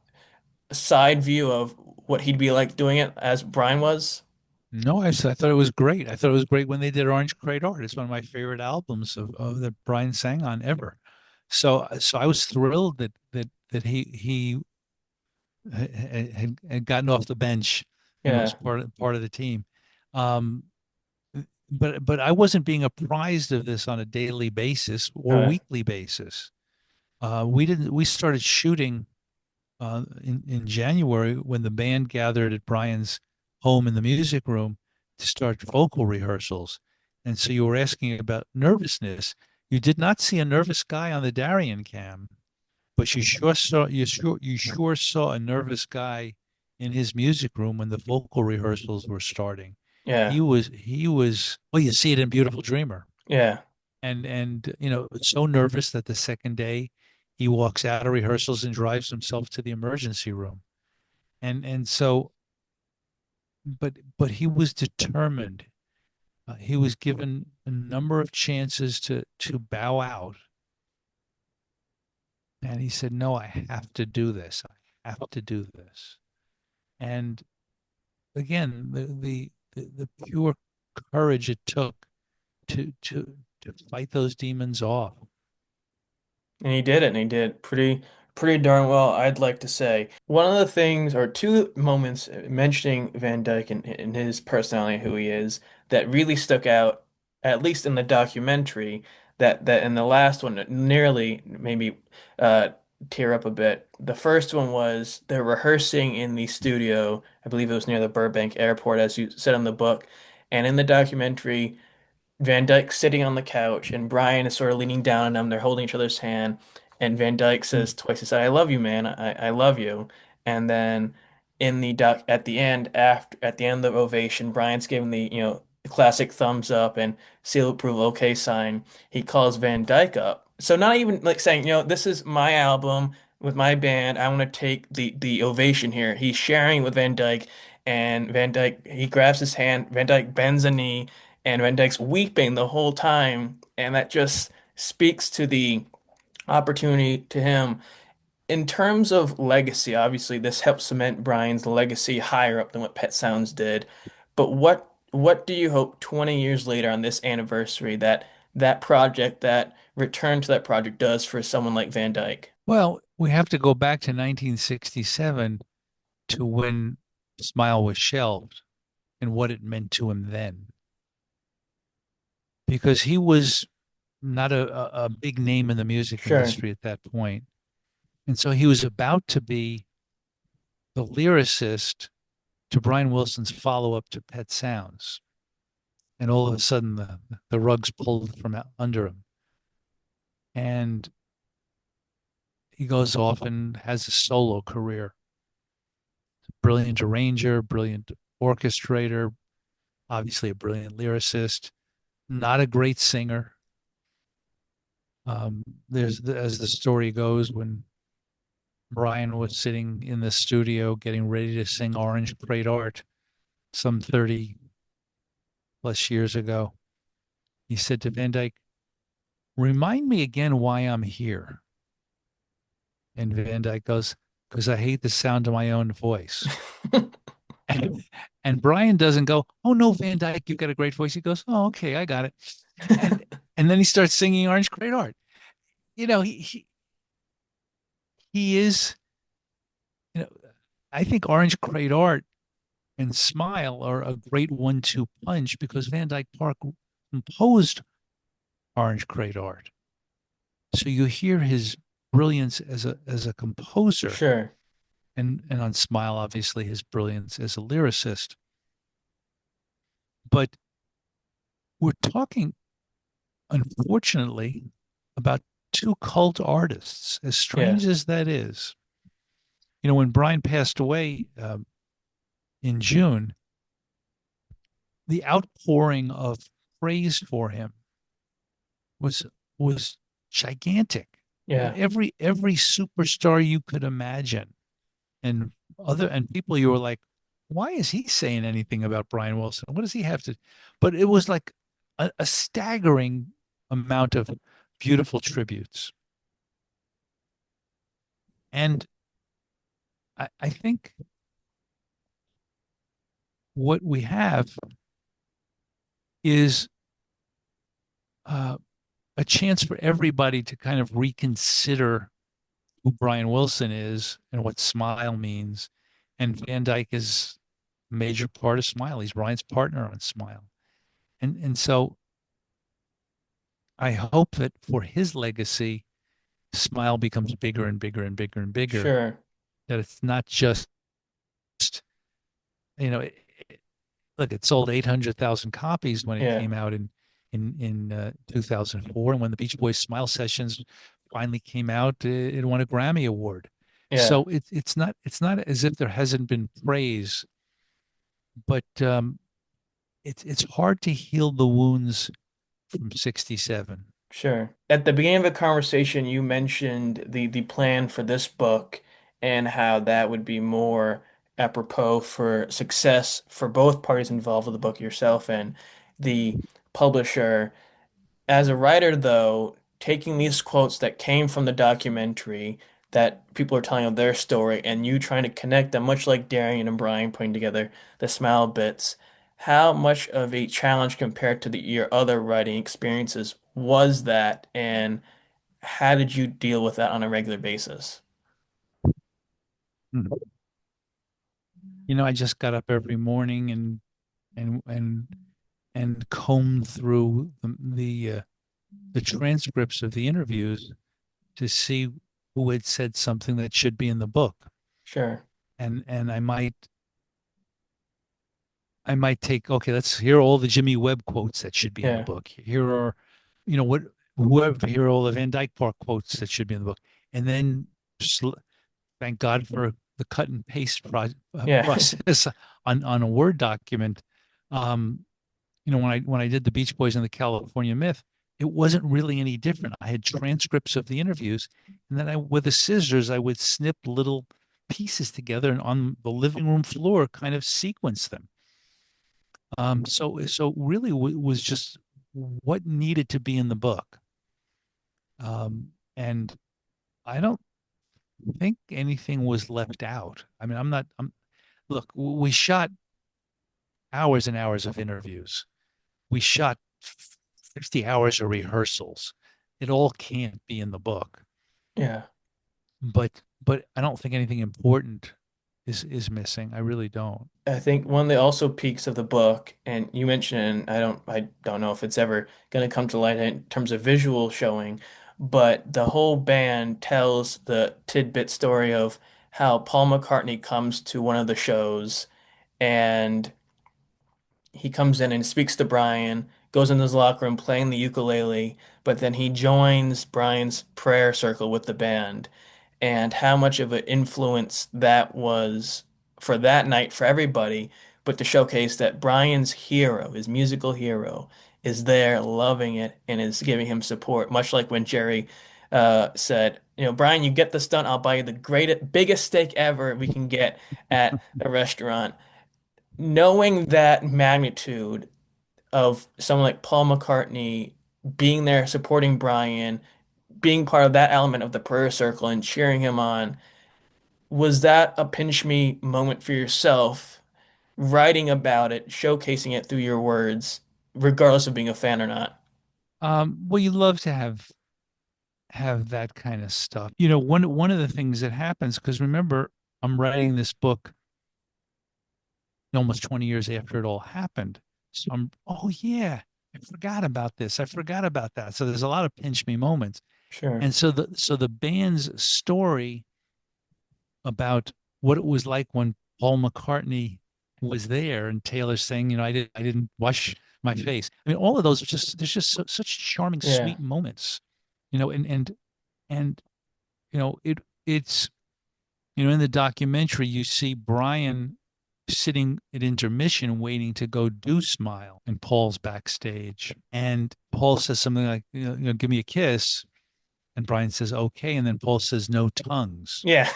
side view of what he'd be like doing it as Brian was? No, I thought it was great. I thought it was great when they did Orange Crate Art. It's one of my favorite albums of that Brian sang on ever. So I was thrilled that he had gotten off the bench, as Yeah. part of the team. Um, but I wasn't being apprised of this on a daily basis All or right. weekly basis. We started shooting in January when the band gathered at Brian's home in the music room to start vocal rehearsals. And so you were asking about nervousness. You did not see a nervous guy on the Darien cam, but you sure saw a nervous guy in his music room when the vocal rehearsals were starting. Yeah. He was well, you see it in Beautiful Dreamer. Yeah. And so nervous that the second day he walks out of rehearsals and drives himself to the emergency room. And so but he was determined. He was given a number of chances to bow out, And he said, no, I have to do this. I have to do this. And again, the pure courage it took to fight those demons off. And he did it, and he did it pretty darn well, I'd like to say. One of the things, or two moments mentioning Van Dyke and his personality, who he is, that really stuck out, at least in the documentary, that in the last one nearly made me uh, tear up a bit. The first one was they're rehearsing in the studio. I believe it was near the Burbank airport, as you said in the book. And in the documentary, Van Dyke's sitting on the couch and Brian is sort of leaning down on him. They're holding each other's hand. And Van Dyke Mm. says twice, he said, I love you, man. I love you. And then in the doc at the end, after at the end of the ovation, Brian's giving the, the classic thumbs up and seal of approval, okay sign. He calls Van Dyke up. So not even like saying, this is my album with my band. I want to take the ovation here. He's sharing with Van Dyke, and Van Dyke, he grabs his hand. Van Dyke bends a knee and Van Dyke's weeping the whole time, and that just speaks to the opportunity to him. In terms of legacy, obviously this helps cement Brian's legacy higher up than what Pet Sounds did. But what do you hope 20 years later on this anniversary that project, that return to that project does for someone like Van Dyke? Well, we have to go back to 1967 to when Smile was shelved and what it meant to him then. Because he was not a big name in the music Sure. industry at that point. And so he was about to be the lyricist to Brian Wilson's follow up to Pet Sounds. And all of a sudden, the rug's pulled from under him. And he goes off and has a solo career. Brilliant arranger, brilliant orchestrator, obviously a brilliant lyricist, not a great singer. There's, as the story goes, when Brian was sitting in the studio getting ready to sing Orange Crate Art some 30 plus years ago, he said to Van Dyke, remind me again why I'm here. And Van Dyke goes, because I hate the sound of my own voice. And, and Brian doesn't go, oh no, Van Dyke, you've got a great voice. He goes, oh, okay, I got it. And and then he starts singing Orange Crate Art. You know, he is, you know, I think Orange Crate Art and Smile are a great 1-2 punch because Van Dyke Park composed Orange Crate Art. So you hear his brilliance as a composer, Sure. and on Smile, obviously his brilliance as a lyricist. But we're talking, unfortunately, about two cult artists, as Yeah. strange as that is. You know, when Brian passed away in June, the outpouring of praise for him was was gigantic. You know, Yeah. every superstar you could imagine, and people you were like, why is he saying anything about Brian Wilson? What does he have to? But it was like a staggering amount of beautiful tributes, and I think what we have is uh, a chance for everybody to kind of reconsider who Brian Wilson is and what Smile means. And Van Dyke is a major part of Smile. He's Brian's partner on Smile. And so I hope that for his legacy, Smile becomes bigger and bigger and bigger and bigger. Sure. That it's not just, you know, look, it sold 800,000 copies when it Yeah. came out in 2004, and when the Beach Boys Smile Sessions finally came out, it won a Grammy Award. Yeah. So it's not as if there hasn't been praise, but it's hard to heal the wounds from 67. Sure. At the beginning of the conversation, you mentioned the plan for this book and how that would be more apropos for success for both parties involved with the book, yourself and the publisher. As a writer, though, taking these quotes that came from the documentary that people are telling of their story and you trying to connect them, much like Darian and Brian putting together the smile bits. How much of a challenge compared to your other writing experiences was that, and how did you deal with that on a regular basis? Mhm. I just got up every morning and and and combed through the transcripts of the interviews to see who had said something that should be in the book. Sure. And I might take, okay, here are all the Jimmy Webb quotes that should be in the Yeah. book. Here are, what whoever here are all the Van Dyke Park quotes that should be in the book. And then thank God for the cut and paste Yeah. process on a Word document. Um, when I did the Beach Boys and the California Myth, it wasn't really any different. I had transcripts of the interviews, and then with the scissors, I would snip little pieces together and on the living room floor, kind of sequence them. So really was just what needed to be in the book. And I don't think anything was left out. I mean, look, we shot hours and hours of interviews. We shot 50 hours of rehearsals. It all can't be in the book. Yeah. But I don't think anything important is missing. I really don't. I think one of the also peaks of the book, and you mentioned, and I don't know if it's ever going to come to light in terms of visual showing, but the whole band tells the tidbit story of how Paul McCartney comes to one of the shows and he comes in and speaks to Brian, goes into his locker room playing the ukulele, but then he joins Brian's prayer circle with the band, and how much of an influence that was for that night for everybody, but to showcase that Brian's hero, his musical hero, is there loving it and is giving him support, much like when Jerry said, Brian, you get the stunt, I'll buy you the greatest, biggest steak ever we can get at a restaurant. Knowing that magnitude of someone like Paul McCartney being there supporting Brian, being part of that element of the prayer circle and cheering him on, was that a pinch me moment for yourself, writing about it, showcasing it through your words, regardless of being a fan or not? Well, you love to have that kind of stuff. One of the things that happens, because remember, I'm writing this book almost 20 years after it all happened. So oh yeah, I forgot about this. I forgot about that. So there's a lot of pinch me moments. Sure. And so the band's story about what it was like when Paul McCartney was there and Taylor saying, I didn't wash my face. I mean, all of those are there's just such charming, Yeah. sweet moments, and it's in the documentary you see Brian sitting at intermission waiting to go do Smile, and Paul's backstage, and Paul says something like, give me a kiss, and Brian says okay, and then Paul says no tongues. Yeah.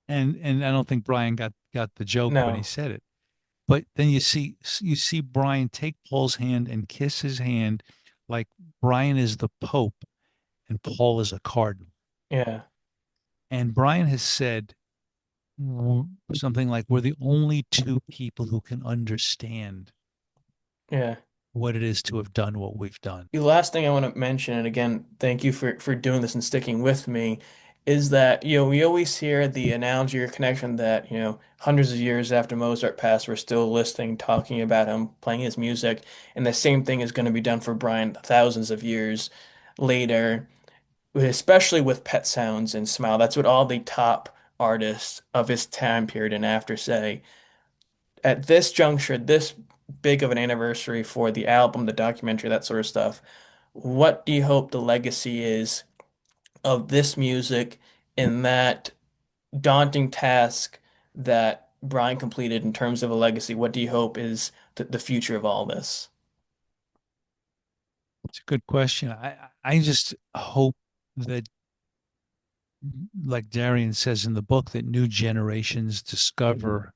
And I don't think Brian got the joke when he No. said it. But then you see Brian take Paul's hand and kiss his hand like Brian is the Pope and Paul is a cardinal. Yeah. And Brian has said something like, we're the only two people who can understand Yeah. what it is to have done what we've done. The last thing I want to mention, and again, thank you for doing this and sticking with me, is that, we always hear the analogy or connection that, hundreds of years after Mozart passed, we're still listening, talking about him, playing his music, and the same thing is going to be done for Brian thousands of years later, especially with Pet Sounds and Smile. That's what all the top artists of his time period and after say. At this juncture, this big of an anniversary for the album, the documentary, that sort of stuff, what do you hope the legacy is of this music in that daunting task that Brian completed in terms of a legacy? What do you hope is the future of all this? It's a good question. I just hope that, like Darian says in the book, that new generations discover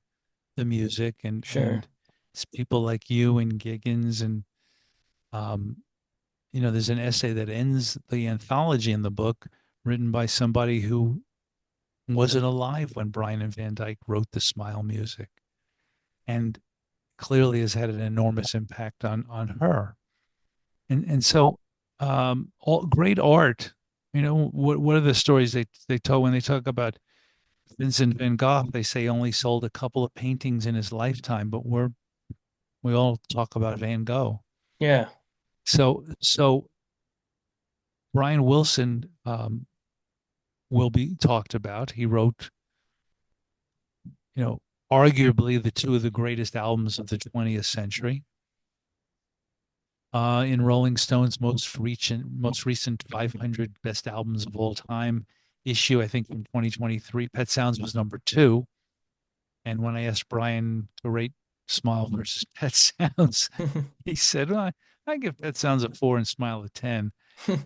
the music, and Sure. it's people like you and Giggins and um there's an essay that ends the anthology in the book written by somebody who wasn't alive when Brian and Van Dyke wrote the Smile music, and clearly has had an enormous impact on her. And so all great art, what are the stories they tell when they talk about Vincent van Gogh? They say only sold a couple of paintings in his lifetime, but we all talk about Van Gogh. Yeah, So Brian Wilson will be talked about. He wrote, arguably the two of the greatest albums of the 20th century. In Rolling Stone's most recent 500 best albums of all time issue, I think from 2023, Pet Sounds was number 2. And when I asked Brian to rate Smile versus Pet Sounds, he said, "Well, I give Pet Sounds a 4 and Smile a 10."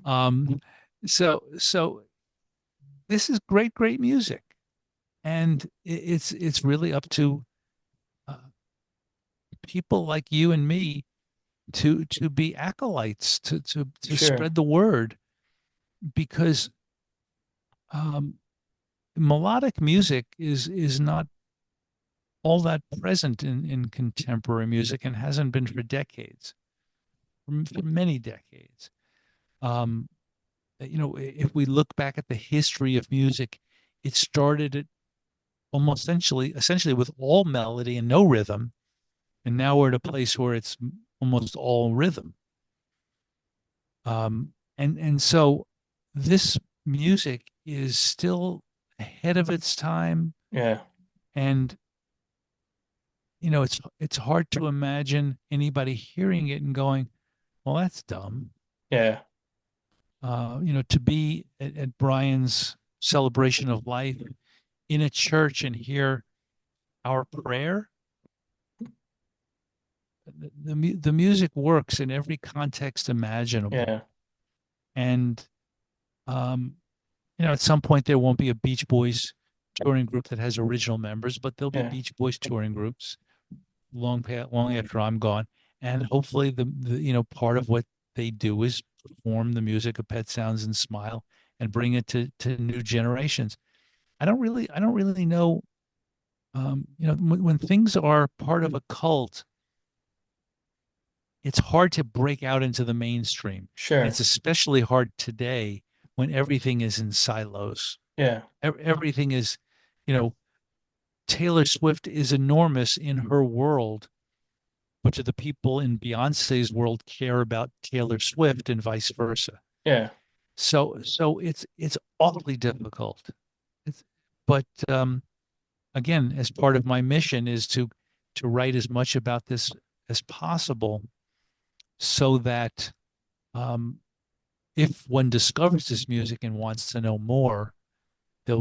Um, so this is great, great music, and it's really up to uh, people like you and me to be acolytes, to sure. spread the word, because um, melodic music is not all that present in contemporary music, and hasn't been for decades, for many decades. Um, if we look back at the history of music, it started at almost essentially with all melody and no rhythm, and now we're at a place where it's almost all rhythm. And so this music is still ahead of its time, Yeah, and it's hard to imagine anybody hearing it and going, "Well, that's dumb." yeah, To be at Brian's celebration of life in a church and hear our prayer, the music works in every context imaginable. yeah, And um, at some point there won't be a Beach Boys touring group that has original members, but there'll be yeah, Beach Boys touring groups long after I'm gone. And hopefully the part of what they do is perform the music of Pet Sounds and Smile and bring it to new generations. I don't really know. When things are part of a cult, it's hard to break out into the mainstream. And sure. it's especially hard today when everything is in silos. Yeah, Everything is, you know, Taylor Swift is enormous in her world, but do the people in Beyonce's world care about Taylor Swift and vice versa? yeah, So it's awfully difficult. It's, but again, as part of my mission is to write as much about this as possible, so that um, if one discovers this music and wants to know more,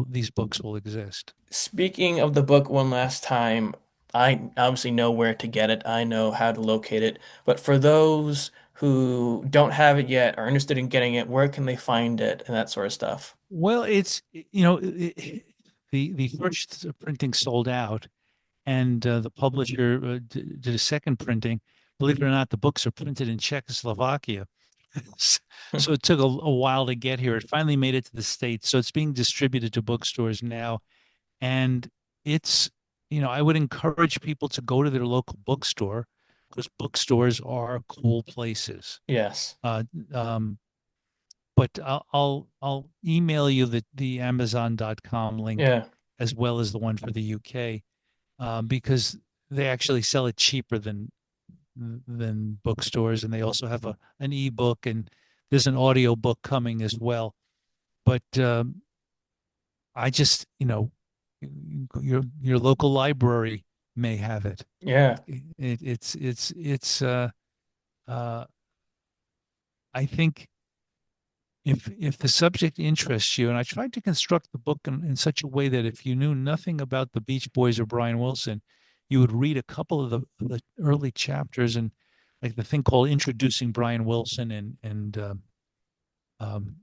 these books will exist. speaking of the book one last time, I obviously know where to get it. I know how to locate it. But for those who don't have it yet, are interested in getting it, where can they find it and that sort of stuff? Well, the first printing sold out, and the publisher did a second printing. Believe it or not, the books are printed in Czechoslovakia. So it took a while to get here. It finally made it to the States. So it's being distributed to bookstores now. And I would encourage people to go to their local bookstore, because bookstores are cool places. Yes. Uh, um, but I'll email you the Amazon.com link, Yeah. as well as the one for the UK, because they actually sell it cheaper than bookstores, and they also have an ebook, and there's an audio book coming as well. But I just, your local library may have it. Yeah. It's uh, I think if the subject interests you, and I tried to construct the book in such a way that if you knew nothing about the Beach Boys or Brian Wilson, you would read a couple of the early chapters, and like the thing called Introducing Brian Wilson, and um,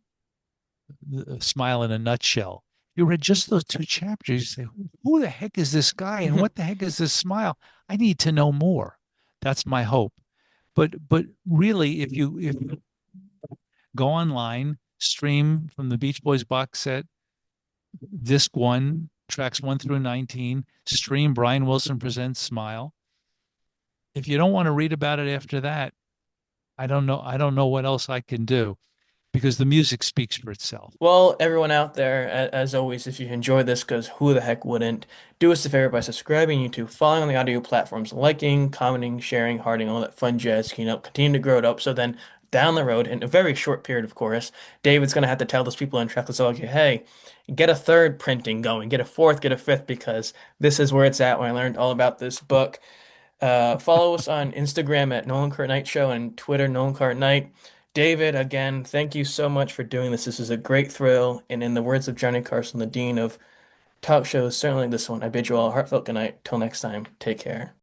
Smile in a Nutshell. You read just those two chapters, you say, who the heck is this guy, and what the heck is this Smile? I need to know more. That's my hope. But really, if go online, stream from the Beach Boys box set, disc 1, tracks 1 through 19, stream Brian Wilson Presents Smile. If you don't want to read about it after that, I don't know what else I can do because the music speaks for itself. Well, everyone out there, as always, if you enjoyed this, because who the heck wouldn't, do us a favor by subscribing, YouTube, following on the audio platforms, liking, commenting, sharing, hearting, all that fun jazz, continue to grow it up. So then down the road, in a very short period, of course, David's going to have to tell those people in Czechoslovakia, hey, get a third printing going, get a fourth, get a fifth, because this is where it's at when I learned all about this book. Follow us on Instagram at Nolan Kurt Night Show and Twitter, Nolan Kurt Night. David, again, thank you so much for doing this. This is a great thrill. And in the words of Johnny Carson, the dean of talk shows, certainly this one, I bid you all a heartfelt good night. Till next time, take care.